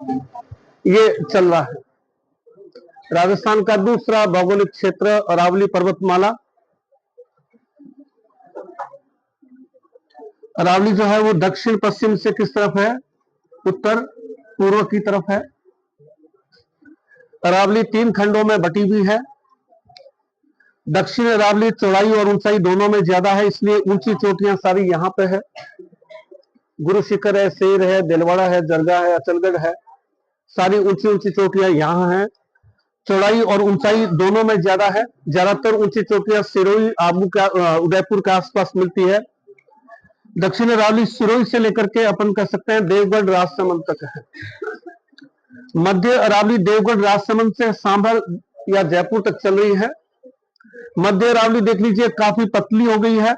ये चल रहा है। राजस्थान का दूसरा भौगोलिक क्षेत्र अरावली पर्वतमाला। अरावली जो है वो दक्षिण पश्चिम से किस तरफ है? उत्तर पूर्व की तरफ है। अरावली 3 खंडों में बटी हुई है। दक्षिण अरावली चौड़ाई और ऊंचाई दोनों में ज्यादा है, इसलिए ऊंची चोटियां सारी यहां पे है। गुरु शिखर है, शेर है, दिलवाड़ा है, जरगा है, अचलगढ़ है, सारी ऊंची ऊंची चोटियां यहां हैं। चौड़ाई और ऊंचाई दोनों में ज्यादा है। ज्यादातर ऊंची चोटियां सिरोही, आबू का, उदयपुर के आसपास मिलती है। दक्षिण अरावली सिरोही से लेकर के अपन कह सकते हैं देवगढ़ राजसमंद तक है। मध्य अरावली देवगढ़ राजसमंद से सांभर या जयपुर तक चल रही है। मध्य अरावली देख लीजिए काफी पतली हो गई है,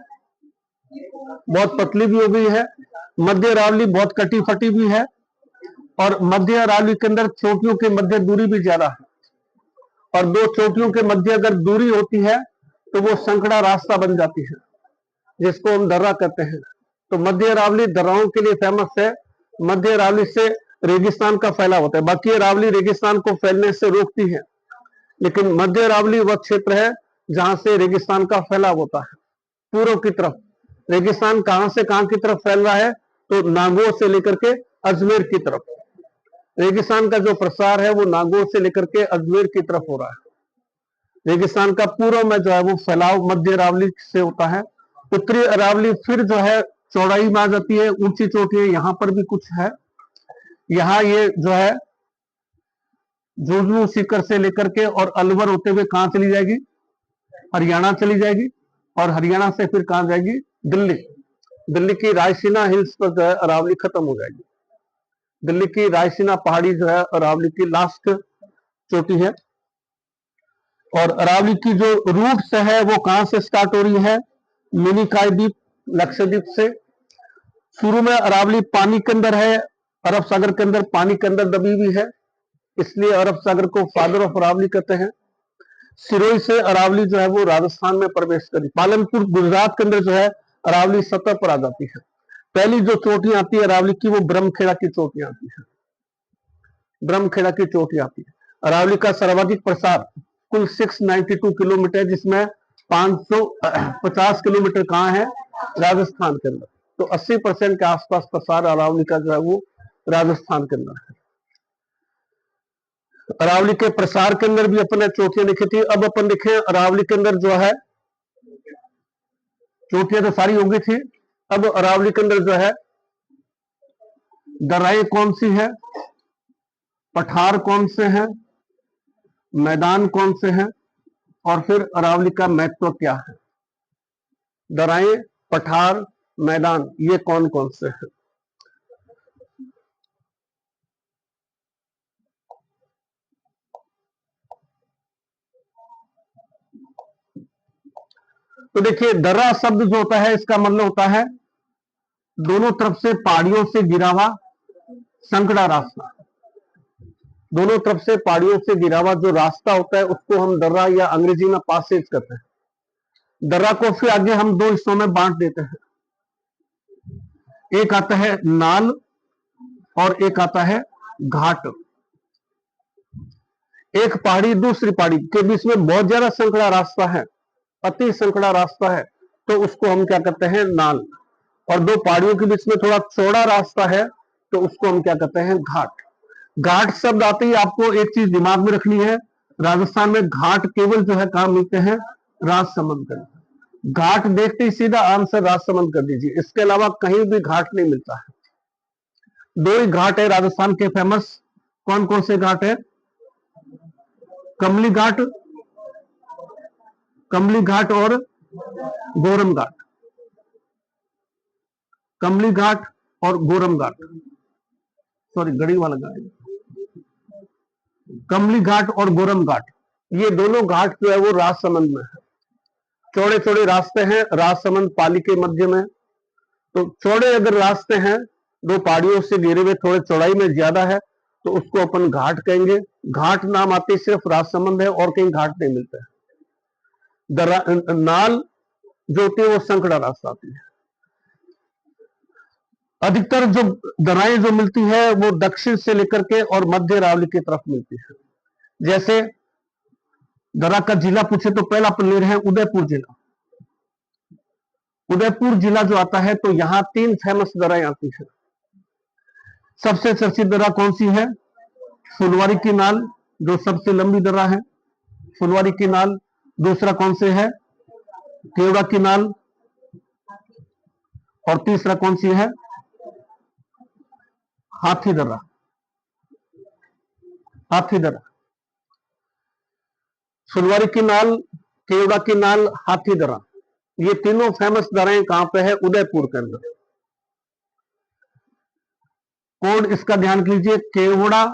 बहुत पतली भी हो गई है। मध्य अरावली बहुत कटी फटी भी है, और मध्य अरावली के अंदर चोटियों के मध्य दूरी भी ज्यादा है, और दो चोटियों के मध्य अगर दूरी होती है तो वो संकड़ा रास्ता बन जाती है, जिसको हम दर्रा कहते हैं। तो मध्य अरावली दर्राओं के लिए फेमस है। मध्य अरावली से रेगिस्तान का फैलाव होता है। बाकी अरावली रेगिस्तान को फैलने से रोकती है, लेकिन मध्य अरावली वह क्षेत्र है जहां से रेगिस्तान का फैलाव होता है। पूर्व की तरफ रेगिस्तान कहां से कहां की तरफ फैल रहा है? तो नागौर से लेकर के अजमेर की तरफ। रेगिस्तान का जो प्रसार है वो नागौर से लेकर के अजमेर की तरफ हो रहा है। रेगिस्तान का पूर्व में जो है वो फैलाव मध्य अरावली से होता है। उत्तरी अरावली फिर जो है चौड़ाई में आ जाती है, ऊंची चोटियां यहां पर भी कुछ है। यहाँ ये जो है झुंझुनू सीकर से लेकर के और अलवर होते हुए कहां चली जाएगी? हरियाणा चली जाएगी, और हरियाणा से फिर कहां जाएगी? दिल्ली। दिल्ली की रायसीना हिल्स पर जो है अरावली खत्म हो जाएगी। दिल्ली की रायसीना पहाड़ी जो है अरावली की लास्ट चोटी है। और अरावली की जो रूट है वो कहां से स्टार्ट हो रही है? मिनिकॉय द्वीप, लक्षद्वीप से। शुरू में अरावली पानी के अंदर है, अरब सागर के अंदर पानी के अंदर दबी हुई है, इसलिए अरब सागर को फादर ऑफ अरावली कहते हैं। सिरोही से अरावली जो है वो राजस्थान में प्रवेश करी। पालनपुर गुजरात के अंदर जो है अरावली सतह पर आ जाती है। पहली जो चोटी आती है अरावली की वो ब्रह्मखेड़ा की चोटी आती है। ब्रह्मखेड़ा की चोटी आती है। अरावली का सर्वाधिक प्रसार कुल 692 किलोमीटर, जिसमें 550 किलोमीटर कहां है? राजस्थान के अंदर। तो 80% के आसपास प्रसार अरावली का जो है वो राजस्थान के अंदर है। अरावली के प्रसार के अंदर भी अपने चोटियां लिखी थी। अब अपन देखें अरावली के अंदर जो है चोटियां तो सारी होगी थी। अब अरावली के अंदर जो है दर्राएं कौन सी है, पठार कौन से हैं, मैदान कौन से हैं, और फिर अरावली का महत्व क्या है? दर्राएं, पठार, मैदान, ये कौन कौन से हैं? तो देखिए दर्रा शब्द जो होता है इसका मतलब होता है दोनों तरफ से पहाड़ियों से गिरा हुआ संकड़ा रास्ता। दोनों तरफ से पहाड़ियों से गिरा हुआ जो रास्ता होता है उसको हम दर्रा या अंग्रेजी में पासेज कहते हैं। दर्रा को फिर आगे हम दो हिस्सों में बांट देते हैं। एक आता है नाल और एक आता है घाट। एक पहाड़ी दूसरी पहाड़ी के बीच में बहुत ज्यादा संकड़ा रास्ता है, अति संकड़ा रास्ता है, तो उसको हम क्या कहते हैं? नाल। और दो पहाड़ियों के बीच में थोड़ा चौड़ा रास्ता है तो उसको हम क्या कहते हैं? घाट। घाट शब्द आते ही आपको एक चीज दिमाग में रखनी है, राजस्थान में घाट केवल जो है कहां मिलते हैं? राजसमंद के अंदर। घाट देखते ही सीधा आंसर राजसमंद कर दीजिए, इसके अलावा कहीं भी घाट नहीं मिलता है। दो ही घाट है राजस्थान के फेमस। कौन कौन से घाट है? कमली घाट, कमली घाट और गोरम घाट। कमली घाट और गोरम घाट, सॉरी गढ़ी वाला घाट, कमली घाट और गोरम घाट, ये दोनों घाट जो है वो राजसमंद में है। चौड़े चौड़े रास्ते हैं, राजसमंद पाली के मध्य में। तो चौड़े अगर रास्ते हैं, दो पहाड़ियों से घिरे हुए, थोड़े चौड़ाई में ज्यादा है, तो उसको अपन घाट कहेंगे। घाट नाम आते सिर्फ राजसमंद है और कहीं घाट नहीं मिलता है। नाल जो होती है वो संकड़ा रास्ता आती है। अधिकतर जो दराएं जो मिलती है वो दक्षिण से लेकर के और मध्य अरावली की तरफ मिलती है। जैसे दरा का जिला पूछे तो पहला अपन ले रहे हैं उदयपुर जिला। उदयपुर जिला जो आता है तो यहां 3 फेमस दराएं आती है। सबसे चर्चित दरा कौन सी है? फुलवारी की नाल, जो सबसे लंबी दरा है, फुलवारी की नाल। दूसरा कौन से है? केवड़ा की नाल। और तीसरा कौन सी है? हाथी दर्रा। हाथी दर्रा, फुलवारी की नाल, केवड़ा की नाल, हाथी दर्रा, ये तीनों फेमस दराएं कहां पे है? उदयपुर के अंदर। कोड इसका ध्यान कीजिए, केवड़ा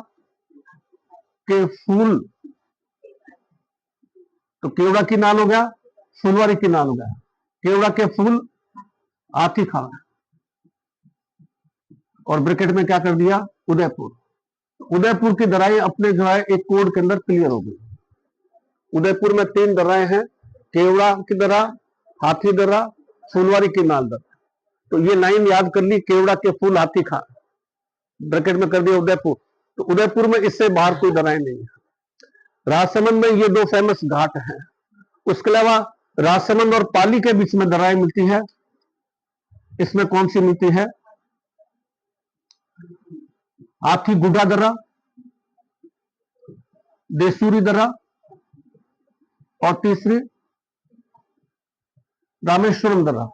के फूल, तो केवड़ा की नाल हो गया, फुलवारी की नाल हो गया। केवड़ा के फूल, हाथी खाना, और ब्रैकेट में क्या कर दिया? उदयपुर। उदयपुर की दराएं अपने जो है एक कोड के अंदर क्लियर हो गई। उदयपुर में 3 दराएं हैं, केवड़ा की दरा, हाथी दरा, फुलवारी की नाल दरा। तो ये लाइन याद कर ली, केवड़ा के फूल हाथी खा, ब्रैकेट में कर दिया उदयपुर। तो उदयपुर में इससे बाहर कोई दराएं नहीं है। राजसमंद में ये 2 फेमस घाट हैं। उसके अलावा राजसमंद और पाली के बीच में दराएं मिलती है। इसमें कौन सी मिलती है? हाथी गुड्डा दर्रा, देसूरी दर्रा, और तीसरी रामेश्वरम दर्रा।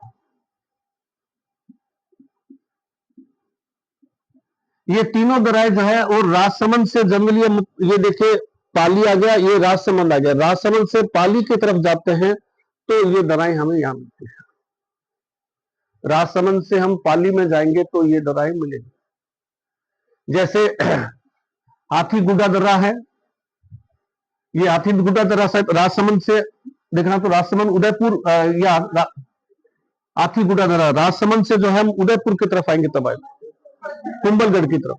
ये तीनों दराएं जो है और राजसमंद से जनरली, ये देखिए पाली आ गया, ये राजसमंद आ गया। राजसमंद से पाली की तरफ जाते हैं तो ये दराएं हमें यहां मिलती है। राजसमंद से हम पाली में जाएंगे तो ये दराएं मिलेंगी। जैसे हाथी गुड्डा दर्रा है, ये हाथी गुड्डा दर्रा साहब राजसमंद से देखना तो राजसमंद उदयपुर, या हाथी गुड्डा दर्रा राजसमंद से जो है हम उदयपुर की तरफ आएंगे तब आएंगे, कुंभलगढ़ की तरफ।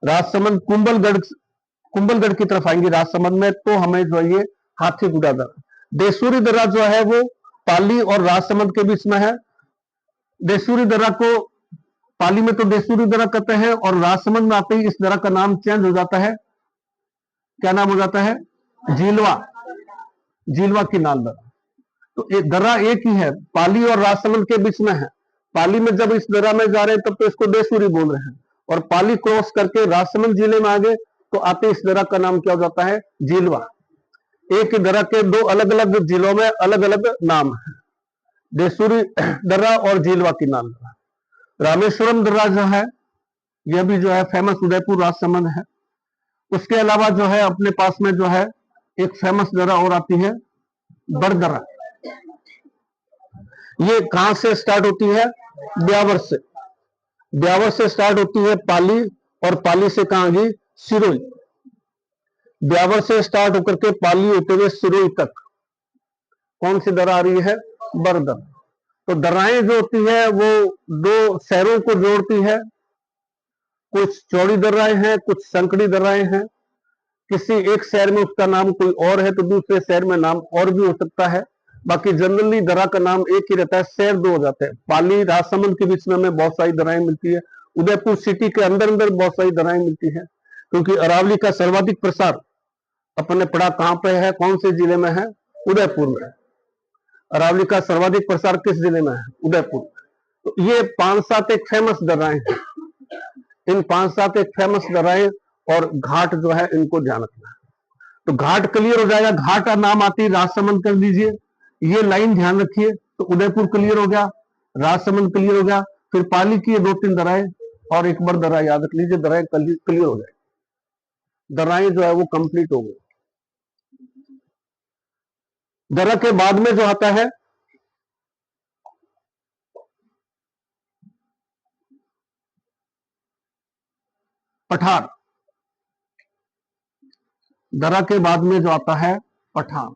राजसमंद कुंभलगढ़ की तरफ आएंगे राजसमंद में, तो हमें जो है ये हाथी गुड्डा दर्रा। देसूरी दर्रा जो है वो पाली और राजसमंद के बीच में है। देसूरी दर्रा को पाली में तो देसूरी दर्रा कहते हैं, और राजसमंद में आते ही इस दर्रा का नाम चेंज हो जाता है। क्या नाम हो जाता है? झीलवा। झीलवा की नाल दर्रा। तो दर्रा एक ही है, पाली और राजसमंद के बीच में है। पाली में जब इस दर्रा में जा रहे हैं तब तो इसको देसूरी बोल रहे हैं, और पाली क्रॉस करके राजसमंद जिले में आ गए तो आते इस दर्रा का नाम क्या हो जाता है? झीलवा। एक ही दर्रा के 2 अलग अलग जिलों में अलग अलग नाम है, देसूरी दर्रा और झीलवा की नाल दर्रा। रामेश्वरम दर्रा जो है यह भी जो है फेमस उदयपुर राजसमंद है। उसके अलावा जो है अपने पास में जो है एक फेमस दर्रा और आती है, बड़दर्रा। ये कहां से स्टार्ट होती है? ब्यावर से। ब्यावर से स्टार्ट होती है पाली, और पाली से कहां गई? सिरोही। ब्यावर से स्टार्ट होकर के पाली होते हुए सिरोही तक कौन सी दर्रा आ रही है? बड़दर्रा। तो दर्राएं जो होती है वो 2 शहरों को जोड़ती है। कुछ चौड़ी दर्राएं हैं, कुछ संकड़ी दर्राएं हैं। किसी एक शहर में उसका नाम कोई और है तो दूसरे शहर में नाम और भी हो सकता है। बाकी जनरली दर्रा का नाम एक ही रहता है, शहर 2 हो जाते हैं। पाली राजसमंद के बीच में हमें बहुत सारी दर्राएं मिलती है। उदयपुर सिटी के अंदर अंदर बहुत सारी दर्राएं मिलती है, क्योंकि अरावली का सर्वाधिक प्रसार अपन ने पढ़ा कहां पे है, कौन से जिले में है? उदयपुर में। अरावली का सर्वाधिक प्रसार किस जिले में है? उदयपुर। तो ये 5-7 एक फेमस दर्राएं हैं। इन 5-7 एक फेमस दर्राएं और घाट जो है इनको ध्यान रखना है। तो घाट क्लियर हो जाएगा। घाट का नाम आती है राजसमंद कर दीजिए, ये लाइन ध्यान रखिए। तो उदयपुर क्लियर हो गया, राजसमंद क्लियर हो गया, फिर पाली की 2-3 दर्राएं और एक बार दर्रा याद रख लीजिए, दर्राएं क्लियर हो जाए। दर्राएं जो है वो कंप्लीट हो गई। दर्रा के बाद में जो आता है पठार। दर्रा के बाद में जो आता है पठार।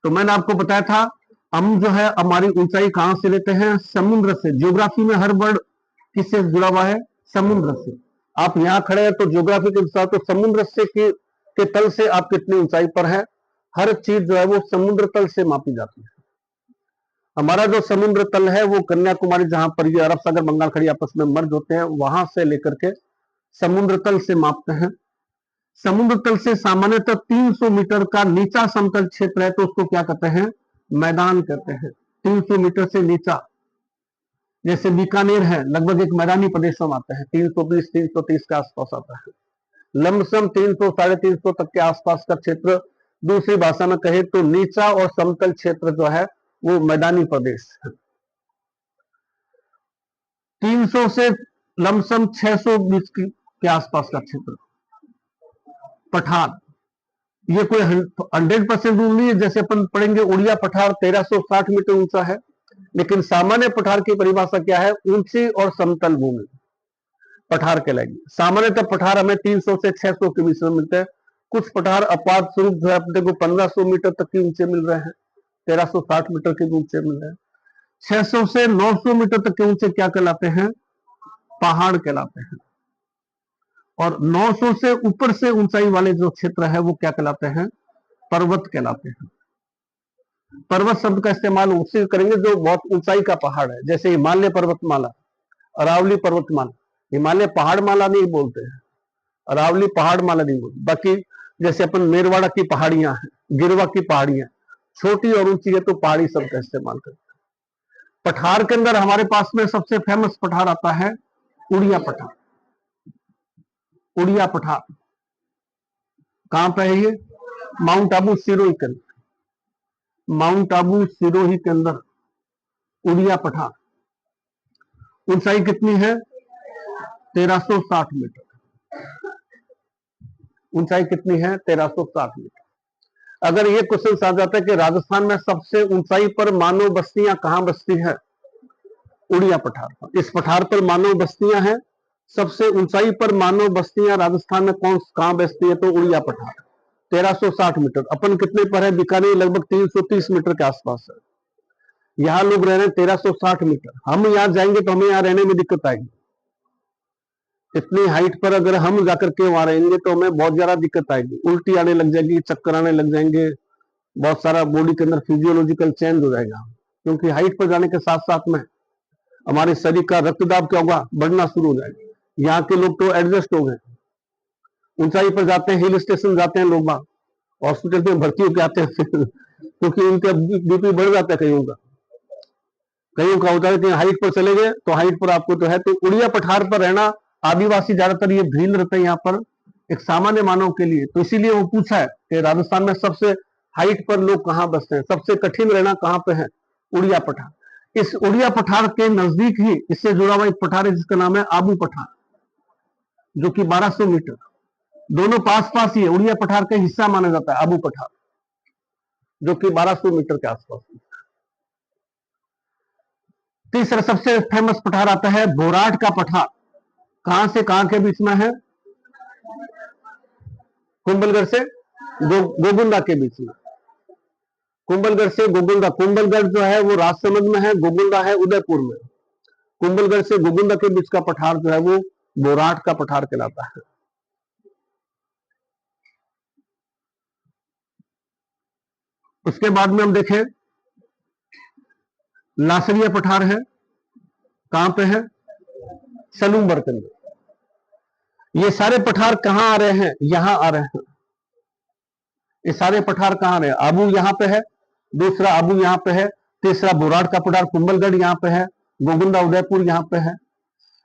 तो मैंने आपको बताया था हम जो है हमारी ऊंचाई कहां से लेते हैं? समुद्र से। ज्योग्राफी में हर वर्ड किससे जुड़ा हुआ है? समुद्र से। आप यहां खड़े हैं तो ज्योग्राफी के अनुसार तो समुद्र से की के तल से आप कितनी ऊंचाई पर है। हर चीज जो है वो समुद्र तल से मापी जाती है। हमारा जो समुद्र तल है वो कन्याकुमारी, जहां पर ये अरब सागर बंगाल खाड़ी आपस में मर्ज होते हैं, वहां से लेकर के समुद्र तल से मापते हैं। समुद्र तल से सामान्यतः 300 मीटर का नीचा समतल क्षेत्र है तो उसको क्या कहते हैं, मैदान कहते हैं। 300 मीटर से नीचा, जैसे बीकानेर है, लगभग एक मैदानी प्रदेश में आता है, 320 330 के आसपास आता है। लमसम 300 350 तक के आसपास का क्षेत्र, दूसरी भाषा में कहे तो नीचा और समतल क्षेत्र जो है वो मैदानी प्रदेश है। 300 से लमसम 600 बीच के आसपास का क्षेत्र पठार। ये कोई 100% रूल नहीं है, जैसे अपन पढ़ेंगे उड़िया पठार 1360 मीटर ऊंचा है, लेकिन सामान्य पठार की परिभाषा क्या है, ऊंची और समतल भूमि पठार कहलाएगी। सामान्यतः पठार हमें 300 से 600 के बीच में मिलते हैं। कुछ पठार अपात स्वरूप जो है अपने को 1500 मीटर तक के ऊंचे मिल रहे हैं, 1360 मीटर के ऊंचे मिल रहे हैं। 600 से 900 मीटर तक के ऊंचे क्या कहलाते हैं, पहाड़ कहलाते हैं। और 900 से ऊपर से ऊंचाई वाले जो क्षेत्र है वो क्या कहलाते हैं, पर्वत कहलाते हैं। पर्वत शब्द का इस्तेमाल उससे करेंगे जो बहुत ऊंचाई का पहाड़ है, जैसे हिमालय पर्वतमाला, अरावली पर्वतमाला। हिमालय पहाड़ माला नहीं बोलते हैं, अरावली पहाड़ माला नहीं बोलते। बाकी जैसे अपन मेरवाड़ा की पहाड़ियां हैं, गिरवा की पहाड़ियां छोटी और ऊंची है तो पहाड़ी शब्द का इस्तेमाल करते हैं। पठार के अंदर हमारे पास में सबसे फेमस पठार आता है उड़िया पठार। उड़िया पठार कहां पे है ये, माउंट आबू सिरोही के अंदर, माउंट आबू सिरोही के अंदर उड़िया पठार। ऊंचाई कितनी है, 1360 मीटर। ऊंचाई कितनी है, 1360 मीटर। अगर ये क्वेश्चन आ जाता है कि राजस्थान में सबसे ऊंचाई पर मानव बस्तियां कहां बसती है, उड़िया पठार पर। इस पठार पर मानव बस्तियां हैं, सबसे ऊंचाई पर मानव बस्तियां राजस्थान में कहां बसती है, तो उड़िया पठार 1360 मीटर। अपन कितने पर है, बीकानेर लगभग 330 मीटर के आसपास है। यहां लोग रह रहे हैं 1360 मीटर। हम यहां जाएंगे तो हमें यहां रहने में दिक्कत आएगी। इतनी हाइट पर अगर हम जाकर के वहां रहेंगे तो हमें बहुत ज्यादा दिक्कत आएगी, उल्टी आने लग जाएगी, चक्कर आने लग जाएंगे, बहुत सारा बॉडी के अंदर फिजियोलॉजिकल चेंज हो जाएगा। क्योंकि हाइट पर जाने के साथ साथ में हमारे शरीर का रक्तदाब क्या होगा, बढ़ना शुरू हो जाएगा। यहाँ के लोग तो एडजस्ट हो गए, ऊंचाई पर जाते हैं, हिल स्टेशन जाते हैं लोग, हॉस्पिटल में भर्ती होकर आते हैं क्योंकि उनका बीपी बढ़ जाता है। कईयों का होता है कि हाइट पर चले गए तो हाइट पर आपको तो है। तो उड़िया पठार पर रहना, आदिवासी ज्यादातर ये भील रहते हैं यहाँ पर एक सामान्य मानव के लिए। तो इसीलिए वो पूछा है कि राजस्थान में सबसे हाइट पर लोग कहाँ बसते हैं, सबसे कठिन रहना कहाँ पे है, उड़िया पठार। इस उड़िया पठार के नजदीक ही इससे जुड़ा हुआ एक पठार है जिसका नाम है आबू पठार, जो कि 1200 मीटर, दोनों पास पास ही है। उड़िया पठार का हिस्सा माना जाता है आबू पठार, जो कि 1200 मीटर के आसपास। तीसरा सबसे फेमस पठार आता है बोराट का पठार। कहां से कहां के बीच में है, कुंभलगढ़ से गोगुंदा के बीच में। कुंभलगढ़ से गोगुंदा, कुंभलगढ़ जो है वो राजसमंद में है, गोगुंदा है उदयपुर में। कुंभलगढ़ से गोगुंदा के बीच का पठार जो है वो बोराट का पठार कहलाता है। उसके बाद में हम देखें लासरिया पठार है, कहां पे है, सलूमबर के अंदर। ये सारे पठार कहां आ रहे हैं, यहां आ रहे हैं। ये सारे पठार कहां आ रहे हैं, आबू यहां पे है, दूसरा आबू यहां पे है, तीसरा बोराट का पठार कुंभलगढ़ यहां पे है, गोगुंदा उदयपुर यहां पे है,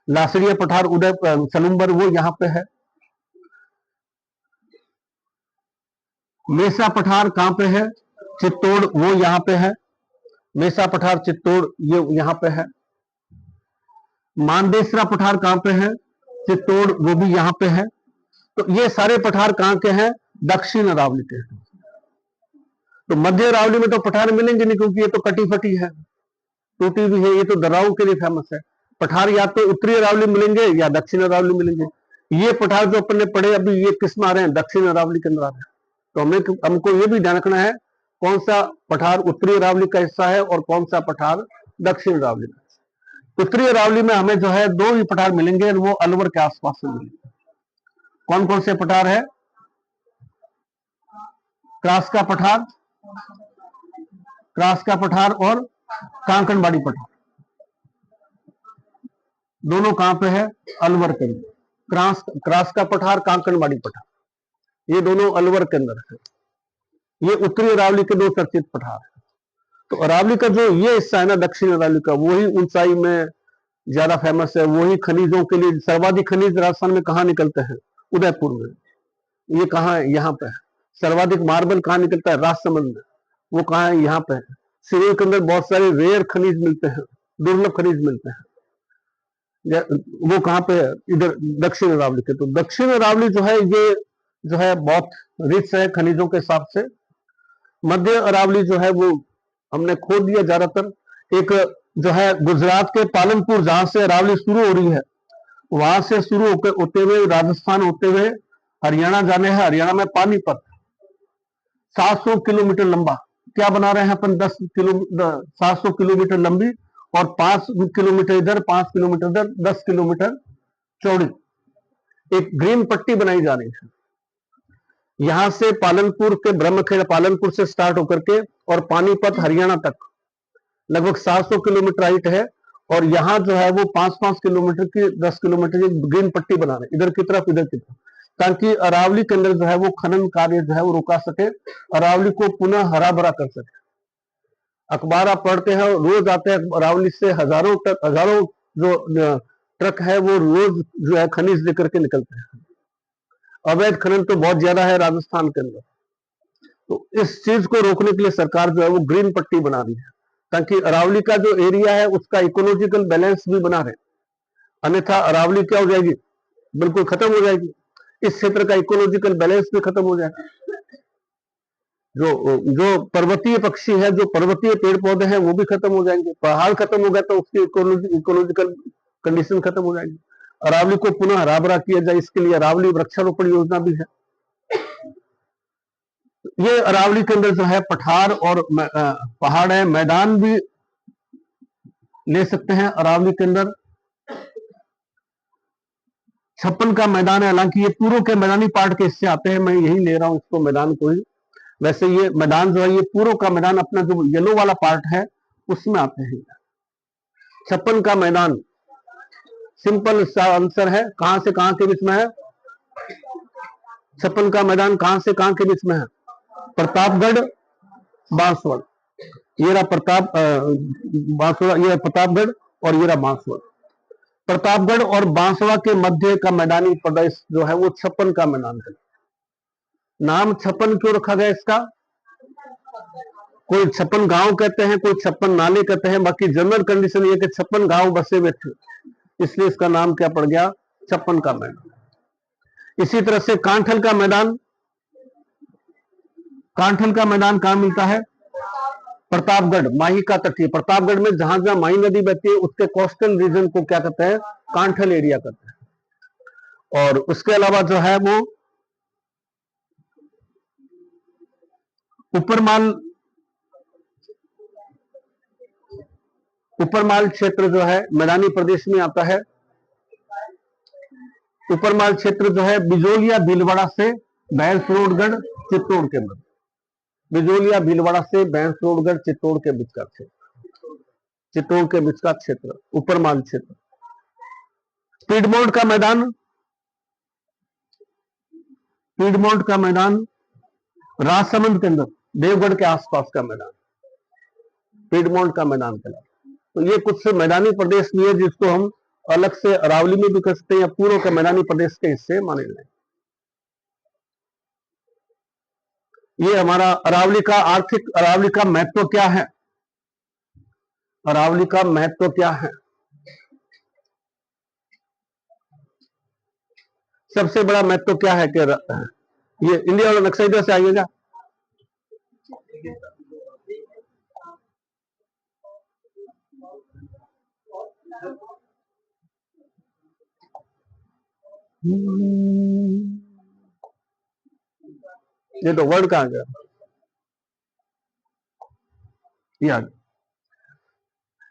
लासरिया पठार सलूमबर वो यहां पे है। मेसा पठार कहां पे है, चित्तौड़ वो यहां पे है, मेसा पठार चित्तौड़ ये यहां पे है। मानदेसरा पठार कहां पे है, चित्तौड़ वो भी यहां पे है। तो ये सारे पठार कहां के हैं, दक्षिण अरावली के हैं। तो मध्य अरावली में तो पठार मिलेंगे नहीं क्योंकि ये तो कटी फटी है, टूटी हुई है, ये तो दर्राओं के लिए फेमस है। पठार या तो उत्तरी अरावली मिलेंगे या दक्षिण अरावली मिलेंगे। ये पठार जो अपन ने पढ़े अभी ये किस में आ रहे हैं, दक्षिण अरावली के अंदर आ रहे हैं। तो हमको ये भी ध्यान रखना है कौन सा पठार उत्तरी अरावली का हिस्सा है और कौन सा पठार दक्षिण अरावली का। उत्तरी अरावली में हमें जो है दो ही पठार मिलेंगे, वो अलवर के आसपास में मिलेंगे। कौन कौन से पठार है, क्रास का पठार और कांकनबाड़ी पठार, दोनों कहां पे है? अलवर के अंदर। क्रास का पठार, कांकनबाड़ी पठार, ये दोनों अलवर के अंदर है। ये उत्तरी अरावली के दो चर्चित पठार है। तो अरावली का जो ये हिस्सा है ना, दक्षिण अरावली का, वही ऊंचाई में ज्यादा फेमस है। वही खनिजों के लिए सर्वाधिक खनिज राजस्थान में कहाँ निकलते हैं? उदयपुर में। ये कहाँ है? यहाँ पे है। सर्वाधिक मार्बल कहाँ निकलता है? राजसमंद में। वो कहाँ है? यहाँ पे है। सिरोही के अंदर बहुत सारे रेयर खनिज मिलते हैं, दुर्लभ खनिज मिलते हैं। वो कहाँ पे है? इधर दक्षिण अरावली के। तो दक्षिण अरावली जो है, ये जो है बहुत रिच है खनिजों के हिसाब से। मध्य अरावली जो है वो हमने खो दिया ज्यादातर। एक जो है गुजरात के पालनपुर, जहां से अरावली शुरू हो रही है, वहां से शुरू होते हुए राजस्थान होते हुए हरियाणा जाने हैं। हरियाणा में पानीपत 700 किलोमीटर लंबा क्या बना रहे हैं अपन? 700 किलोमीटर लंबी और 5 किलोमीटर इधर, 5 किलोमीटर इधर, 10 किलोमीटर चौड़ी एक ग्रीन पट्टी बनाई जा रही है। यहां से पालनपुर के ब्रह्मखेड़ा, पालनपुर से स्टार्ट होकर के और पानीपत हरियाणा तक लगभग 700 किलोमीटर हाइट है। और यहाँ जो है वो 5-5 किलोमीटर की, 10 किलोमीटर की ग्रीन पट्टी बना रहे, इधर की तरफ, इधर की तरफ, ताकि अरावली के अंदर जो है वो खनन कार्य जो है वो रुका सके, अरावली को पुनः हरा भरा कर सके। अखबार आप पढ़ते हैं, रोज आते हैं अरावली से हजारों जो ट्रक है वो रोज जो है खनिज लेकर के निकलते हैं। अवैध खनन तो बहुत ज्यादा है राजस्थान के अंदर। तो इस चीज को रोकने के लिए सरकार जो है वो ग्रीन पट्टी बना रही है, ताकि अरावली का जो एरिया है उसका इकोलॉजिकल बैलेंस भी बना रहे। अन्यथा अरावली क्या हो जाएगी? बिल्कुल खत्म हो जाएगी। इस क्षेत्र का इकोलॉजिकल बैलेंस भी खत्म हो जाएगा। जो पर्वतीय पक्षी है, जो पर्वतीय पेड़ पौधे हैं, वो भी खत्म हो जाएंगे। पहाड़ खत्म हो गया तो उसकी इकोलॉजिकल कंडीशन खत्म हो जाएगी। अरावली को पुनः हरा भरा किया जाए, इसके लिए अरावली वृक्षारोपण योजना भी है। ये अरावली के अंदर जो है पठार और पहाड़ है, मैदान भी ले सकते हैं अरावली के अंदर। 56 का मैदान है, हालांकि ये पूर्व के मैदानी पार्ट के हिस्से आते हैं, मैं यही ले रहा हूं इसको मैदान को ही। वैसे ये मैदान जो है ये पूर्व का मैदान, अपना जो येलो वाला पार्ट है उसमें आते हैं। 56 का मैदान, सिंपल सा आंसर है। कहां से कहां के बीच में है? 56 का मैदान कहां से कहां के बीच में है? प्रतापगढ़, बांसवाड़ा। ये रहा बांसवाड़ा, ये प्रतापगढ़ और ये रहा बांसवाड़ा। प्रतापगढ़ और बांसवाड़ा के मध्य का मैदानी प्रदेश जो है वो 56 का मैदान है। नाम 56 क्यों रखा गया इसका? कोई 56 गांव कहते हैं, कोई 56 नाले कहते हैं, बाकी जनरल कंडीशन ये कि 56 गांव बसे हुए थे, इसलिए इसका नाम क्या पड़ गया? 56 का मैदान। इसी तरह से कांठल का मैदान, कांठल का मैदान कहां मिलता है? प्रतापगढ़, माही का तटीय प्रतापगढ़ में जहां जहां माही नदी बहती है उसके कोस्टल रीजन को क्या कहते हैं? कांठल एरिया कहते हैं। और उसके अलावा जो है वो ऊपरमाल क्षेत्र जो है मैदानी प्रदेश में आता है। ऊपरमाल क्षेत्र जो है बिजोलिया भीलवाड़ा से भैंसरोडगढ़ चित्तौड़ के मध्य, बिजोलिया भीलवाड़ा से भैंसरोडगढ़ चित्तौड़ के बीच का क्षेत्र, चित्तौड़ के बीच का क्षेत्र ऊपरमाल क्षेत्र। पीडमोंट का मैदान, पीडमोंट का मैदान राजसमंद के अंदर देवगढ़ के आसपास का मैदान पीडमोंट का मैदान कहलाता है। तो ये कुछ मैदानी प्रदेश भी है जिसको हम अलग से अरावली में भी कर सकते हैं या पूर्व के मैदानी प्रदेश के हिस्से माने जाए। ये हमारा अरावली का आर्थिक, अरावली का महत्व क्या है? अरावली का महत्व क्या है? सबसे बड़ा महत्व क्या है कि ये इंडिया वाला नक्शा इधर से आइएगा। ये तो वर्ड कहां गया?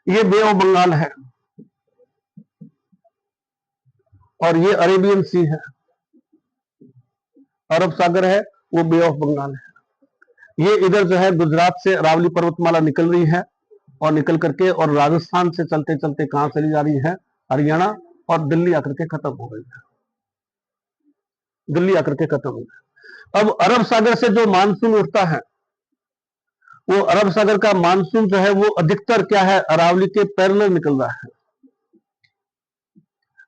ये बे ऑफ बंगाल है और ये अरेबियन सी है, अरब सागर है, वो बे ऑफ बंगाल है। ये इधर जो है गुजरात से अरावली पर्वतमाला निकल रही है और निकल करके और राजस्थान से चलते चलते कहां चली जा रही है, हरियाणा, और दिल्ली आकर के खत्म हो गई है। दिल्ली आकर के खत्म हो गई। अब अरब सागर से जो मानसून उठता है, वो अरब सागर का मानसून जो है वो अधिकतर क्या है, अरावली के पैरेलल निकल रहा है।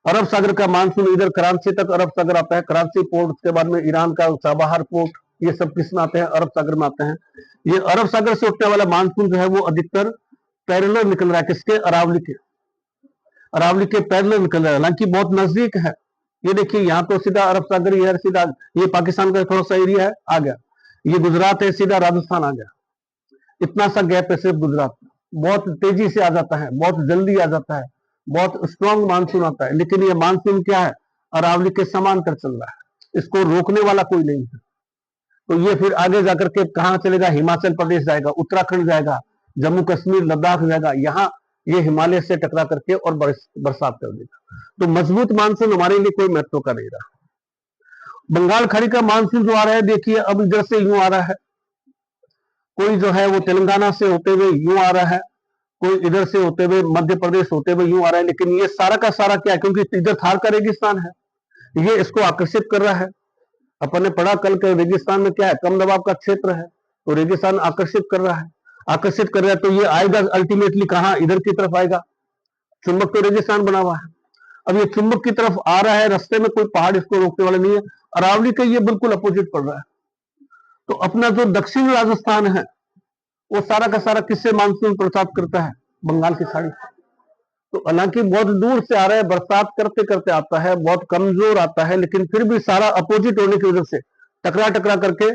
अरब सागर का मानसून इधर कराची तक अरब सागर आता है, कराची पोर्ट, उसके बाद में ईरान का चाबहार पोर्ट, ये सब किस में आते हैं, अरब सागर में आते हैं। ये अरब सागर से उठने वाला मानसून जो है वो अधिकतर पैरेलल निकल रहा है, किसके, अरावली के, अरावली के पैरेलल निकल रहा है, हालांकि बहुत नजदीक है। ये देखिए यहाँ तो सीधा अरब सागर ही है, सीधा ये पाकिस्तान का थोड़ा सा एरिया है, आ गया, ये गुजरात है, सीधा राजस्थान आ गया, इतना सा गैप है सिर्फ गुजरात में। बहुत तेजी से आ जाता है, बहुत जल्दी आ जाता है, बहुत स्ट्रॉन्ग मानसून आता है। लेकिन ये मानसून क्या है, अरावली के समांतर चल रहा है, इसको रोकने वाला कोई नहीं है। तो ये फिर आगे जाकर के कहां चलेगा, हिमाचल प्रदेश जाएगा, उत्तराखंड जाएगा, जम्मू कश्मीर, लद्दाख जाएगा, यहाँ ये हिमालय से टकरा करके और बरसात कर देगा। तो मजबूत मानसून हमारे लिए कोई महत्व का नहीं रहा। बंगाल खाड़ी का मानसून जो आ रहा है, देखिए अब इधर से यूं आ रहा है, कोई जो है वो तेलंगाना से होते हुए यूं आ रहा है, कोई इधर से होते हुए मध्य प्रदेश होते हुए यूं आ रहा है। लेकिन ये सारा का सारा क्या है, क्योंकि इधर थार का रेगिस्तान है, ये इसको आकर्षित कर रहा है। अपन ने पढ़ा कल के रेगिस्तान में क्या है, कम दबाव का क्षेत्र है, तो रेगिस्तान आकर्षित कर रहा है, आकर्षित कर रहा है, तो ये आएगा अल्टीमेटली कहां, इधर की तरफ आएगा। चुंबक तो रेगिस्तान बना हुआ है, अब ये चुंबक की तरफ आ रहा है, रास्ते में कोई पहाड़ इसको रोकने वाला नहीं है। अरावली का ये बिल्कुल अपोजिट पड़ रहा है। तो अपना जो दक्षिण राजस्थान है वो सारा का सारा किससे मानसून प्रसाद करता है, बंगाल की खाड़ी। तो हालांकि बहुत दूर से आ रहा है, बरसात करते करते आता है, बहुत कमजोर आता है, लेकिन फिर भी सारा अपोजिट होने की वजह से टकरा टकरा करके,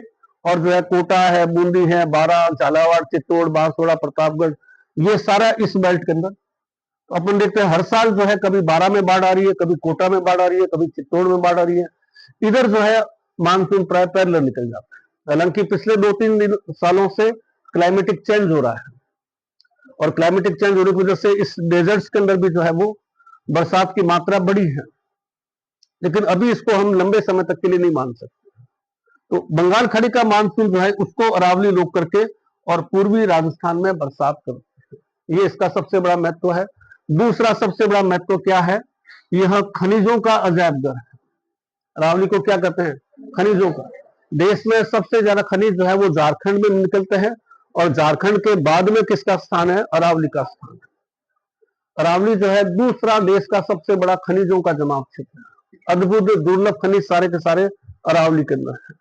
और जो है कोटा है, बूंदी है, बारां, झालावाड़, चित्तौड़, बांसवाड़ा, प्रतापगढ़, ये सारा इस बेल्ट के अंदर। तो अपन देखते हैं हर साल जो है कभी बारां में बाढ़ आ रही है, कभी कोटा में बाढ़ आ रही है, कभी चित्तौड़ में बाढ़ आ रही है। इधर जो है मानसून प्राय पैरेलल निकल जाता है। हालांकि पिछले 2-3 सालों से क्लाइमेटिक चेंज हो रहा है, और क्लाइमेटिक चेंज होने की वजह से इस डेजर्ट्स के अंदर भी जो है वो बरसात की मात्रा बढ़ी है, लेकिन अभी इसको हम लंबे समय तक के लिए नहीं मान सकते। तो बंगाल खाड़ी का मानसून जो है उसको अरावली रोक करके और पूर्वी राजस्थान में बरसात करते हैं, ये इसका सबसे बड़ा महत्व है। दूसरा सबसे बड़ा महत्व क्या है, यह खनिजों का अजायब घर है। अरावली को क्या कहते हैं, खनिजों का। देश में सबसे ज्यादा खनिज जो है वो झारखंड में निकलते हैं, और झारखंड के बाद में किसका स्थान है, अरावली का स्थान है। अरावली जो है दूसरा देश का सबसे बड़ा खनिजों का जमाव क्षेत्र है, अद्भुत दुर्लभ खनिज सारे के सारे अरावली के अंदर है।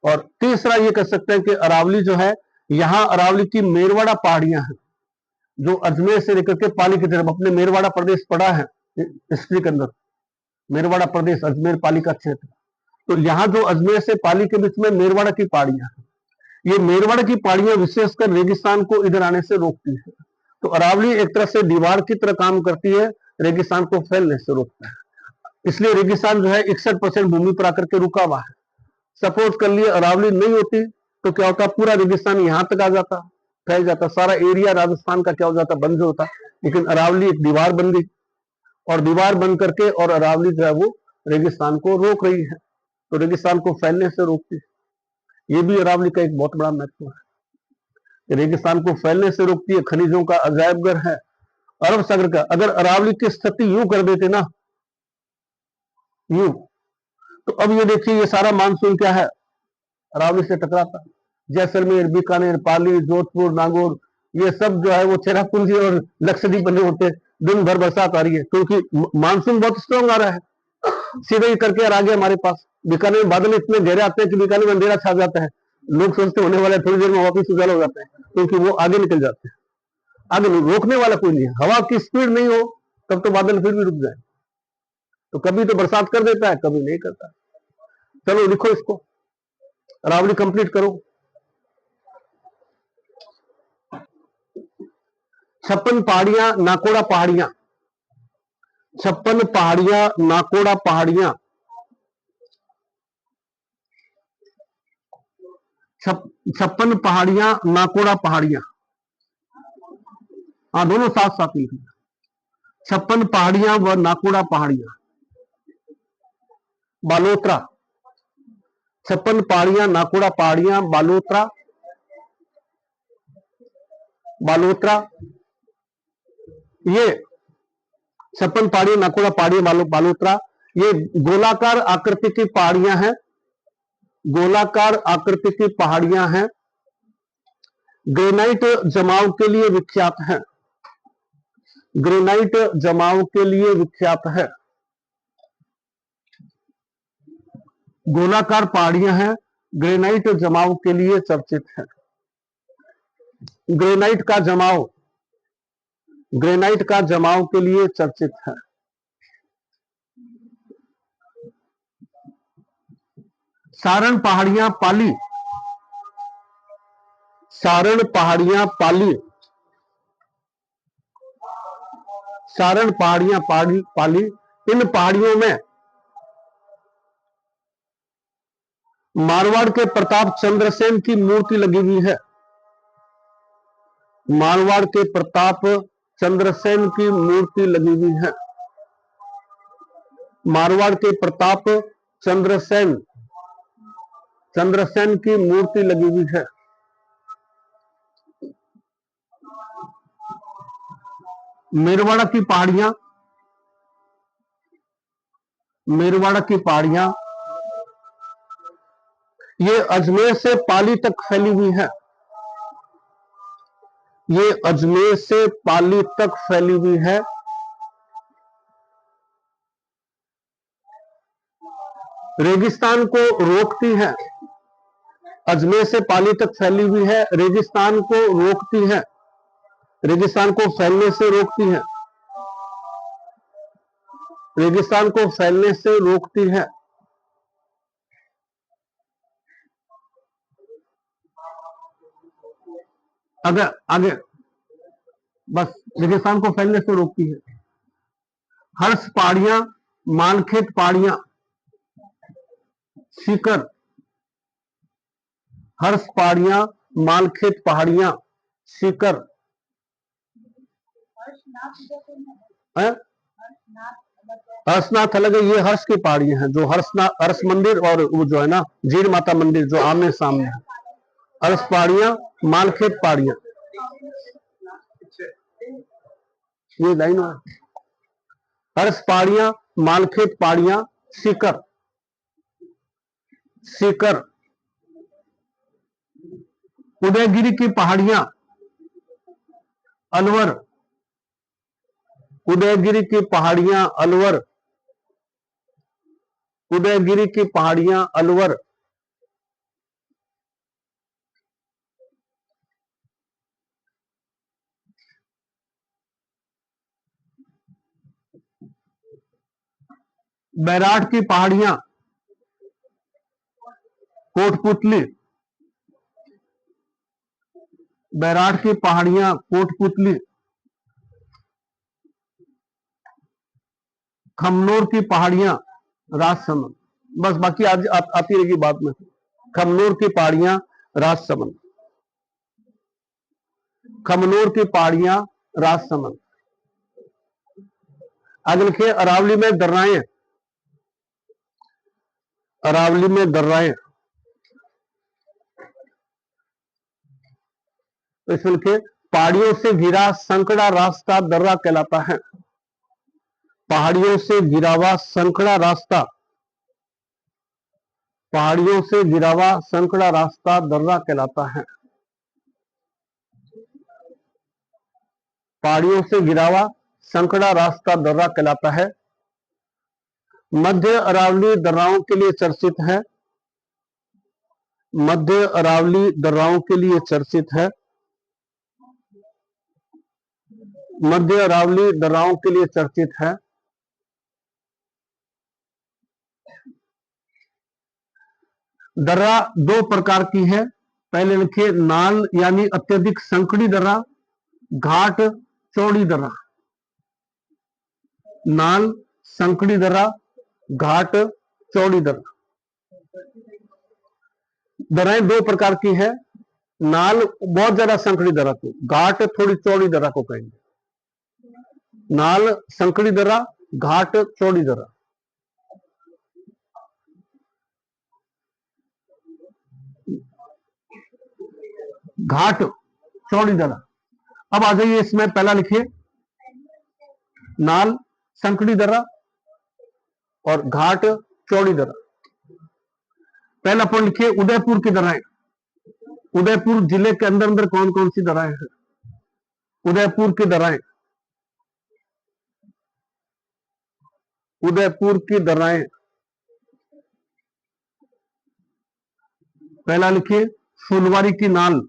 और तीसरा ये कह सकते हैं कि अरावली जो है, यहाँ अरावली की मेरवाड़ा पहाड़ियां हैं, जो अजमेर से लेकर के पाली की तरफ, अपने मेरवाड़ा प्रदेश पड़ा है हिस्ट्री के अंदर, मेरवाड़ा प्रदेश, अजमेर, पाली का क्षेत्र। तो यहाँ जो अजमेर से पाली के बीच में मेरवाड़ा की पहाड़ियां हैं, ये मेरवाड़ा की पहाड़ियां विशेषकर रेगिस्तान को इधर आने से रोकती है। तो अरावली एक तरह से दीवार की तरह काम करती है, रेगिस्तान को फैलने से रोकता है। इसलिए रेगिस्तान जो है 61% भूमि पर आकर के रुका हुआ है। सपोज कर लिए अरावली नहीं होती तो क्या होता, पूरा रेगिस्तान यहां तक आ जाता, फैल जाता, सारा एरिया राजस्थान का क्या हो जाता, बंद होता। लेकिन अरावली एक दीवार बन गई, और दीवार बन करके और अरावली जो है वो रेगिस्तान को रोक रही है, तो रेगिस्तान को फैलने से रोकती है। ये भी अरावली का एक बहुत बड़ा महत्व है, रेगिस्तान को फैलने से रोकती है, खनिजों का अजायब घर है अरब सागर का। अगर अरावली की स्थिति यूं कर देते ना, यूं, तो अब ये देखिए ये सारा मानसून क्या है, अरावली से टकराता। जैसलमेर, बीकानेर, पाली, जोधपुर, नागौर, ये सब जो है वो चेरापूंजी और लक्षद्वीप बने होते, दिन भर बरसात आ रही है, क्योंकि मानसून बहुत स्ट्रॉन्ग आ रहा है, सीधे ही करके और आगे हमारे पास। बीकानेर में बादल इतने गहरे आते हैं कि बीकानेर में अंधेरा छा जाता है, लोग सोचते होने वाले थोड़ी देर में वापिस उजाला हो जाते हैं, क्योंकि वो आगे निकल जाते हैं। आगे नहीं, रोकने वाला कोई नहीं है, हवा की स्पीड नहीं हो तब तो बादल फिर भी रुक जाए। तो कभी तो बरसात कर देता है, कभी नहीं करता। चलो लिखो इसको, अरावली कंप्लीट करो। 56 पहाड़ियां, नाकोड़ा पहाड़ियां, 56 पहाड़ियां, नाकोड़ा पहाड़ियां, 56 पहाड़ियां, नाकोड़ा पहाड़ियां, हाँ दोनों साथ साथ लिखना। 56 पहाड़ियां व नाकोड़ा पहाड़ियां, बालोतरा, 56 पहाड़ियां, नाकोड़ा पहाड़ियां, बालोतरा, बालोतरा, ये 56 पहाड़ी नाकोड़ा पहाड़ी बालोतरा, ये गोलाकार आकृति की पहाड़ियां हैं, गोलाकार आकृति की पहाड़ियां हैं, ग्रेनाइट जमाव के लिए विख्यात है, ग्रेनाइट जमाव के लिए विख्यात है। गोलाकार पहाड़ियां हैं, ग्रेनाइट जमाव के लिए चर्चित है। ग्रेनाइट का जमाव, ग्रेनाइट का जमाव के लिए चर्चित है। सारण पहाड़ियां पाली, सारण पहाड़ियां पाली, सारण पहाड़ियां पाली, इन पहाड़ियों में मारवाड़ के प्रताप चंद्रसेन की मूर्ति लगी हुई है, मारवाड़ के प्रताप चंद्रसेन की मूर्ति लगी हुई है, मारवाड़ के प्रताप चंद्रसेन, चंद्रसेन की मूर्ति लगी हुई है। मेरवाड़ा की पहाड़ियां, मेरवाड़ा की पहाड़ियां ये अजमेर से पाली तक फैली हुई है, ये अजमेर से पाली तक फैली हुई है। रेगिस्तान को रोकती है, अजमेर से पाली तक फैली हुई है, रेगिस्तान को रोकती है, रेगिस्तान को फैलने से रोकती है, रेगिस्तान को फैलने से रोकती है। अगर आगे बस रेगिस्तान को फैलने से रोकती है। हर्ष पहाड़ियां, मानखेत पहाड़ियां, सीकर, हर्ष पहाड़ियां, मालखेत पहाड़ियां, सीकर, हर्षनाथ अलग है, ये हर्ष की पहाड़ियां हैं, जो हर्षनाथ, हर्ष मंदिर और वो जो है ना जीर माता मंदिर जो आमने सामने है। हर्ष पहाड़ियां, मालखेत पहाड़ियां, ये लाइन है। हर्ष पहाड़ियां, मालखेत पहाड़ियां, सीकर, सीकर, उदयगिरी की पहाड़ियां, अलवर, उदयगिरी की पहाड़ियां, अलवर, उदयगिरी की पहाड़ियां, अलवर, बैराट की पहाड़ियां, कोटपुतली, बैराट की पहाड़ियां, कोटपुतली, खमनोर की पहाड़ियां, राजसमंद, बस बाकी आज आती रहेगी बाद में। खमनोर की पहाड़ियां, राजसमंद, खमनोर की पहाड़ियां, राजसमंद। आगे लिखिए अरावली में दर्राएं, अरावली में दर्राएं, तो इसमें लिखिए पहाड़ियों से घिरा संकड़ा रास्ता दर्रा कहलाता है, पहाड़ियों से घिरा हुआ संकड़ा रास्ता, पहाड़ियों से घिरा हुआ संकड़ा रास्ता दर्रा कहलाता है, पहाड़ियों से घिरा हुआ संकड़ा रास्ता दर्रा कहलाता है। मध्य अरावली दर्राओं के लिए चर्चित है, मध्य अरावली दर्राओं के लिए चर्चित है, मध्य अरावली दर्राओं के लिए चर्चित है। दर्रा दो प्रकार की है, पहले लिखिए नाल यानी अत्यधिक संकड़ी दर्रा, घाट चौड़ी दर्रा, नाल संकड़ी दर्रा, घाट चौड़ी दर्रा। दर्राएं दो प्रकार की है, नाल बहुत ज्यादा संकड़ी दर्रा को, घाट थोड़ी चौड़ी दर्रा को कहेंगे, नाल संकड़ी दर्रा, घाट चौड़ी दर्रा। घाट चौड़ी दर्रा, अब आ जाइए इसमें, पहला लिखिए नाल संकड़ी दर्रा और घाट चौड़ी दर्रा। पहला पॉइंट लिखिए उदयपुर की दर्राएं। उदयपुर जिले के अंदर अंदर कौन कौन सी दर्राएं हैं? उदयपुर की दर्राएं, उदयपुर की दर्राएं। पहला लिखिए फुलवारी की नाल।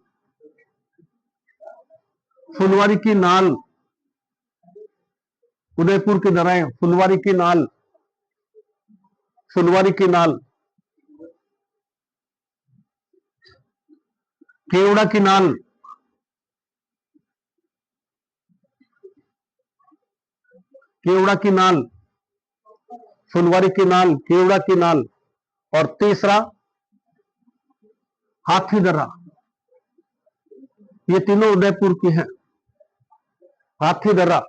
फुलवारी की नाल, उदयपुर की दर्राएं, फुलवारी की नाल, फुलवारी की नाल। केवड़ा की नाल, केवड़ा की नाल, फुलवारी की नाल, केवड़ा की नाल। और तीसरा हाथी दर्रा। ये तीनों उदयपुर की हैं। हाथी दर्रा,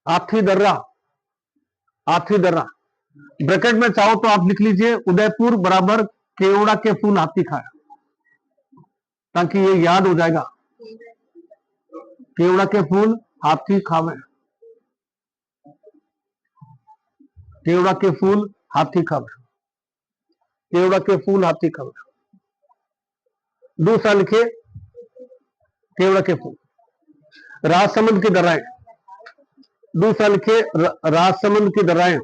हाथी दर्रा, हाथी दर्रा। ब्रैकेट में चाहो तो आप लिख लीजिए उदयपुर बराबर केवड़ा के फूल हाथी खाया, ताकि ये याद हो जाएगा। केवड़ा के फूल हाथी खावे, केवड़ा के फूल हाथी खावे, केवड़ा के फूल हाथी खावे। दूसरा लिखिए केवड़ा के फूल। राजसमंद की दर्राएं। दूसरा लिखिए राजसमंद की दर्राएं।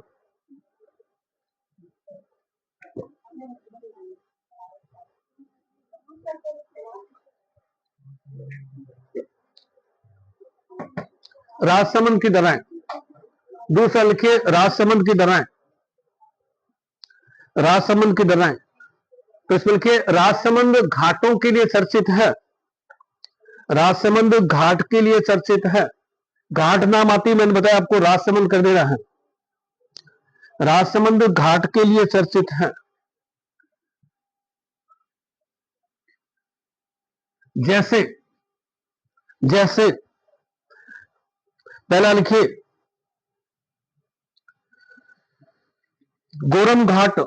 राजसमंद की दर्राएं। दूसरा लिखिए राजसमंद की दर्राएं। राजसमंद की दर्राएं। तो इसमें लिखिए राजसमंद घाटों के लिए चर्चित है। राजसमंद घाट के लिए चर्चित है। घाट नाम आती मैंने बताया आपको, राजसमंद कर देना है। राजसमंद घाट के लिए चर्चित है। जैसे, जैसे पहला लिखिए गोरम घाट।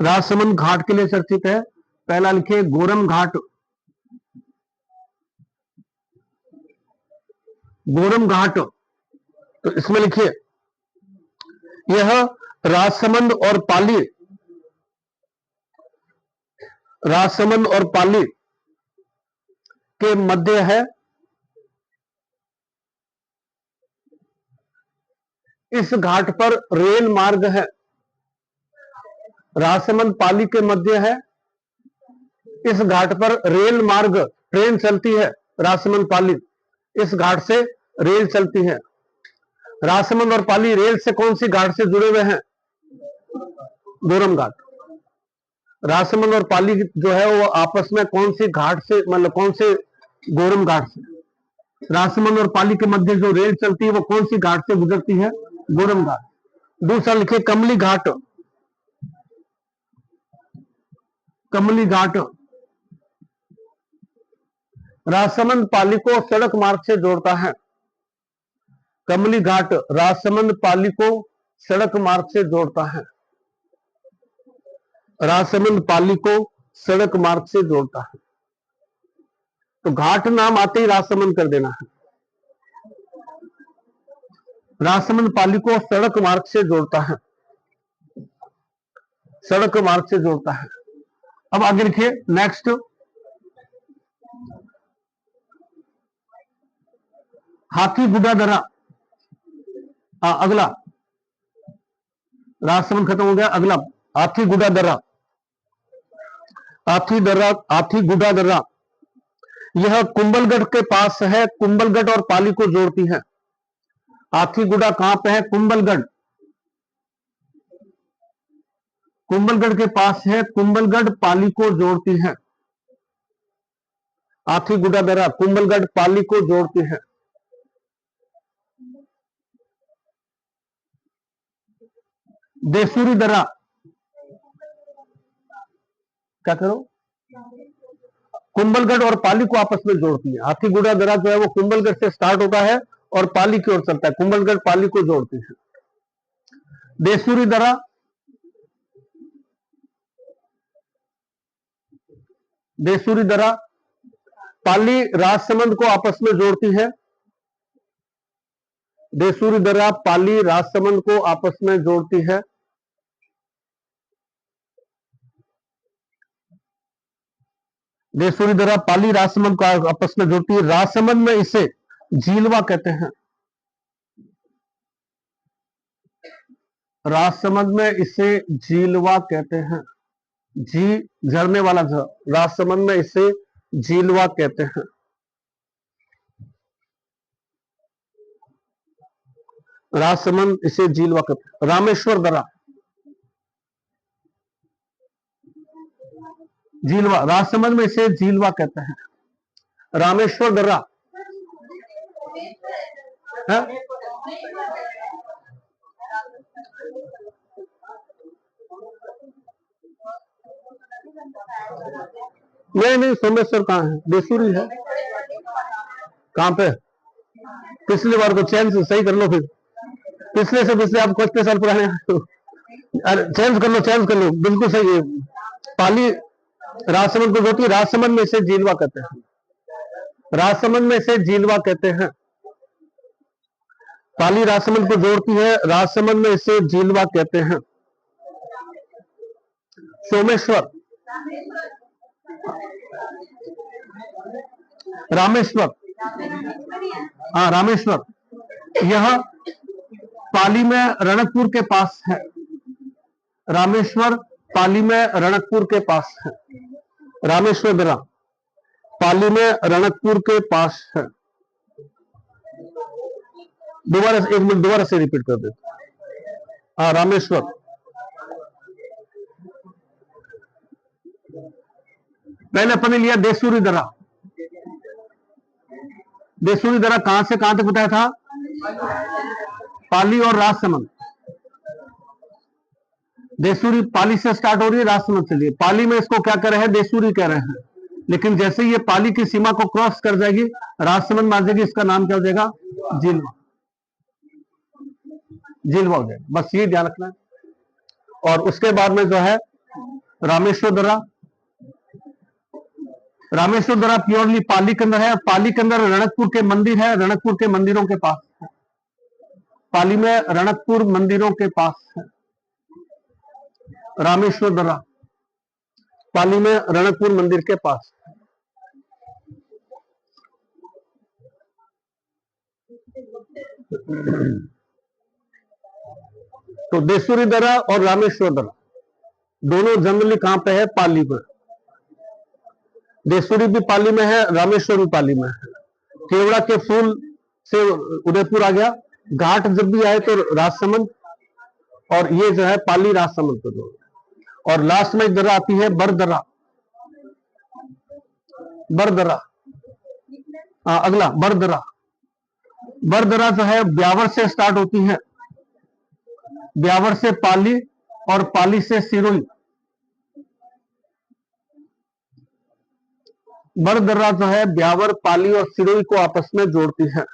राजसमंद घाट के लिए चर्चित है। पहला लिखिए गोरम घाट। गोरम घाट। तो इसमें लिखिए यह राजसमंद और पाली, राजसमंद और पाली के मध्य है। इस घाट पर रेल मार्ग है। राजसमंद पाली के मध्य है। इस घाट पर रेल मार्ग, ट्रेन चलती है। राजसमंद पाली, इस घाट से रेल चलती है। राजसमंद और पाली रेल से कौन सी घाट से जुड़े हुए हैं? गोरम घाट। राजसमंद और पाली जो है वो आपस में कौन सी घाट से, मतलब कौन से? गोरम घाट से। राजसमंद और पाली के मध्य जो रेल चलती है वो कौन सी घाट से गुजरती है? गोरम घाट। दूसरा लिखिए कमली घाट। कमली घाट राजसमंद पाली को सड़क मार्ग से जोड़ता है। कमली घाट राजसमंद पाली को सड़क मार्ग से जोड़ता है। राजसमंद पाली को सड़क मार्ग से जोड़ता है। तो घाट नाम आते ही राजसमंद कर देना है। राजसमंद पाली को सड़क मार्ग से जोड़ता है। सड़क मार्ग से जोड़ता है। अब आगे लिखिए नेक्स्ट, हाथी गुडा दर्रा। अगला, राजसमंद खत्म हो गया, अगला हाथी गुडा दर्रा। हाथी दर्रा, हाथी गुडा दर्रा यह कुंभलगढ़ के पास है। कुंभलगढ़ और पाली को जोड़ती है। हाथी गुडा कहां पे है? कुंभलगढ़। कुंभलगढ़ के पास है। कुंभलगढ़ पाली को जोड़ती है। हाथी गुडा दर्रा कुंभलगढ़ पाली को जोड़ती है। देसूरी दर्रा, क्या करो? कुंभलगढ़ और पाली को आपस में जोड़ती है। हाथी गुडा दर्रा जो है वो कुंभलगढ़ से स्टार्ट होता है और पाली की ओर चलता है। कुंभलगढ़ पाली को जोड़ती है। देसूरी दर्रा, देसूरी दर्रा पाली राजसमंद को आपस में जोड़ती है। देसूरी दर्रा पाली राजसमंद को आपस में जोड़ती है। देसूरी दर्रा पाली राजसमंद को आपस में जोड़ती है। राजसमंद में इसे झीलवा कहते हैं। राजसमंद में इसे झीलवा कहते हैं। झी झरने वाला झ, राजसमंद में इसे झीलवा कहते हैं। राजसमंद इसे झीलवा कहते हैं। रामेश्वर दर्रा झीलवा, राजसमंद में इसे झीलवा कहते हैं। रामेश्वर दर्रा नहीं, सोमेश्वर कहाँ है? देसूरी है। कहां पे? पिछली बार को चेंज सही कर लो, फिर पिछले से पिछले आप कितने साल पुराने अरे चेंज कर लो, बिल्कुल सही है। पाली राजसमंद को जोड़ती है। राजसमंद में इसे झीलवा कहते हैं। राजसमंद में इसे झीलवा कहते हैं। पाली राजसमंद को जोड़ती है। राजसमंद में इसे झीलवा कहते हैं। सोमेश्वर, रामेश्वर, हाँ रामेश्वर, यह पाली में रणकपुर के पास है। रामेश्वर पाली में रणकपुर के पास है। रामेश्वर दर्रा पाली में रणकपुर के पास है। दोबारा एक मिनट दोबारा से रिपीट कर देता। हाँ रामेश्वर, पहले अपन ने लिया देसूरी दर्रा। देसूरी दर्रा कहां से कहां तक बताया था? पाली और राजसमंद। देसूरी पाली से स्टार्ट हो रही है, राजसमंद से लिए। पाली में इसको क्या कह रहे हैं? देसूरी कह रहे हैं। लेकिन जैसे ये पाली की सीमा को क्रॉस कर जाएगी, राजसमंद मान जाएगी, इसका नाम क्या हो जाएगा? झीलवा। झीलवा हो जाएगा, बस ये ध्यान रखना है। और उसके बाद में जो है रामेश्वर दर्रा। रामेश्वर दर्रा प्योरली पाली के अंदर है। पाली के अंदर रणकपुर के मंदिर है, रणकपुर के मंदिरों के पास है। पाली में रणकपुर मंदिरों के पास है रामेश्वर दर्रा। पाली में रणकपुर मंदिर के पास। तो देसूरी दर्रा और रामेश्वर दर्रा दोनों जनरली कहां पे है? पाली में। देसूरी भी पाली में है, रामेश्वर भी पाली में है। केवड़ा के फूल से उदयपुर आ गया। घाट जब भी आए तो राजसमंद, और ये जो है पाली राजसमंद को जोड़। और लास्ट में एक दर्रा आती है बरदर्रा। बरदर्रा, हाँ अगला बरदर्रा। बरदर्रा जो है ब्यावर से स्टार्ट होती है। ब्यावर से पाली और पाली से सिरोही। बरदर्रा जो है ब्यावर, पाली और सिरोही को आपस में जोड़ती है।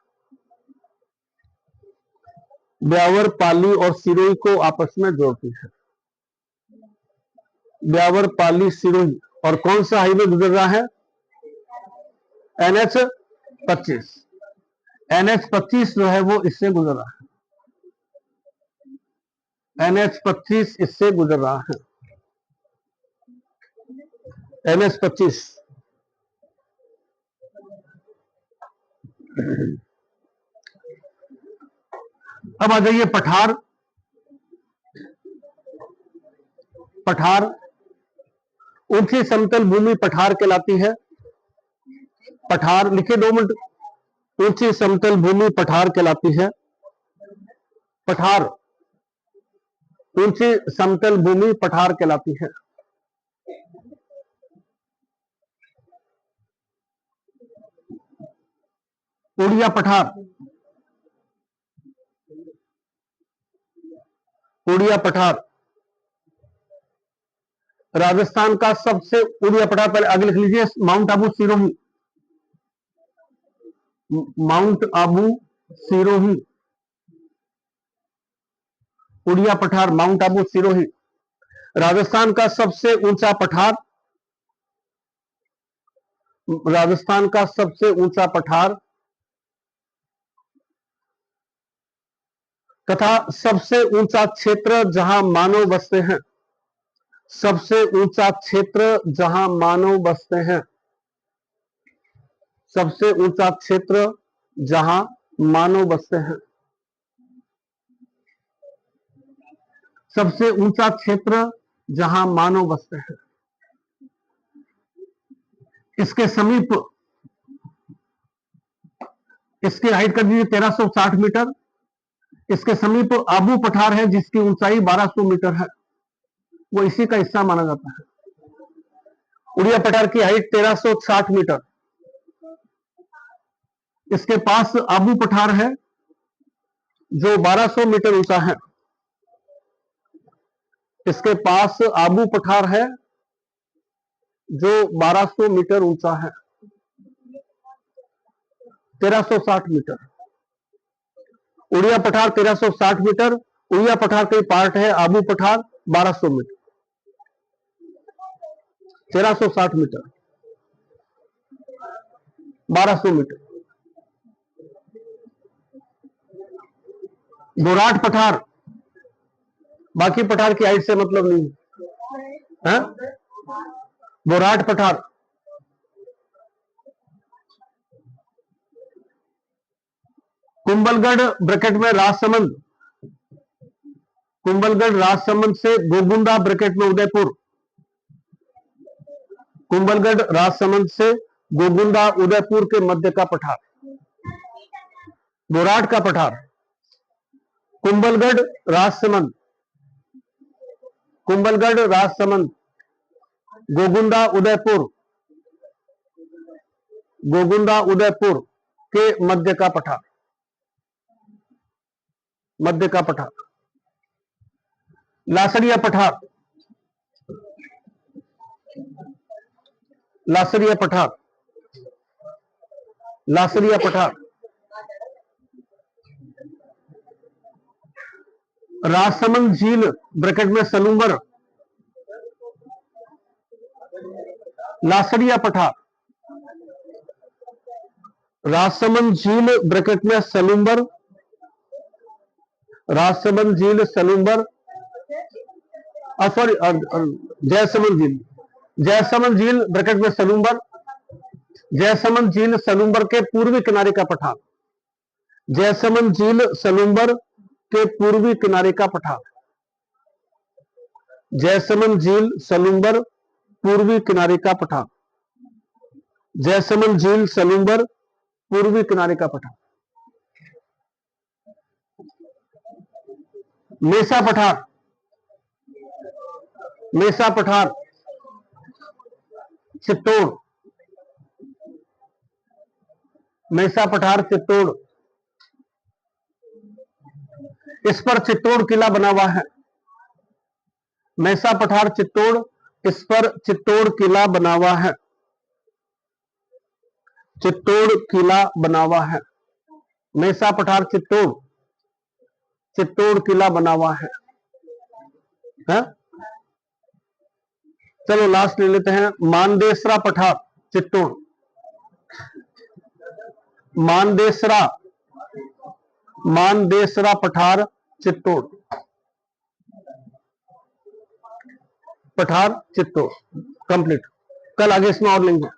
ब्यावर, पाली और सिरोही को आपस में जोड़ती है। ब्यावर, पाली, सिरोही। और कौन सा हाईवे गुजर रहा है? NH-25। NH-25 जो है वो इससे गुजर रहा है। NH-25 इससे गुजर रहा है। NH-25। अब आ जाइए पठार। पठार ऊंची समतल भूमि पठार कहलाती है। पठार लिखे 2 मिनट। ऊंची समतल भूमि पठार कहलाती है। पठार ऊंची समतल भूमि पठार कहलाती है। उड़िया पठार, उड़िया पठार राजस्थान का सबसे, उड़िया पठार पहले आगे लिख लीजिए, माउंट आबू सिरोही। माउंट आबू सिरोही, उड़िया पठार, माउंट आबू सिरोही राजस्थान का सबसे ऊंचा पठार। राजस्थान का सबसे ऊंचा पठार तथा सबसे ऊंचा क्षेत्र जहां मानव बसते हैं, सबसे ऊंचा क्षेत्र जहां मानव बसते हैं, सबसे ऊंचा क्षेत्र जहां मानव बसते हैं, सबसे ऊंचा क्षेत्र जहां मानव बसते हैं। इसके समीप, इसकी हाइट कर दीजिए 1360 मीटर। इसके समीप आबू पठार है जिसकी ऊंचाई 1200 मीटर है, वो इसी का हिस्सा माना जाता है। उड़िया पठार की हाइट 1360 मीटर। इसके पास आबू पठार है जो 1200 मीटर ऊंचा है। इसके पास आबू पठार है जो 1200 मीटर ऊंचा है, 1360 मीटर। उड़िया पठार 1360 मीटर, उड़िया पठार का पार्ट है आबू पठार 1200 मीटर, 1360 मीटर, 1200 मीटर। बोराट पठार, बाकी पठार की हाइट से मतलब नहीं है। बोराट पठार कुंभलगढ़ ब्रैकेट में राजसमंद, कुंभलगढ़ राजसमंद से गोगुंदा ब्रैकेट में उदयपुर, कुंभलगढ़ राजसमंद से गोगुंदा उदयपुर के मध्य का पठार। बोराट का पठार कुंभलगढ़ राजसमंद, कुंभलगढ़ राजसमंद, गोगुंदा उदयपुर, गोगुंदा उदयपुर के मध्य का पठार, मध्य का पठार। लासरिया पठार, लासरिया पठार, लासरिया पठार राजसमंद झील ब्रैकेट में सलूंबर, लासरिया पठार, राजसमंद झील ब्रैकेट में सलूंबर, राजसमंद झील सलूंबर, सॉरी जयसमंद झील, जयसमंद झील ब्रैकेट में सलूंबर, जयसमंद झील सलूंबर के पूर्वी किनारे का पठार, जयसमंद झील सलूंबर के पूर्वी किनारे का पठार, जयसमंद झील सलूंबर पूर्वी किनारे का पठार, जयसमंद झील सलूंबर पूर्वी किनारे का पठार। मेसा पठार, मेसा पठार चित्तौड़, मेसा पठार चित्तौड़, इस पर चित्तौड़ किला बना हुआ है। मेसा पठार चित्तौड़, इस पर चित्तौड़ किला बना हुआ है, चित्तौड़ किला बना हुआ है। मेसा पठार चित्तौड़, चित्तौड़ किला बना हुआ है। चलो लास्ट ले लेते हैं, मानदेसरा पठार चित्तौड़, मानदेसरा, मानदेसरा पठार चित्तौड़, पठार चित्तौड़ कंप्लीट। कल आगे इसमें और लेंगे।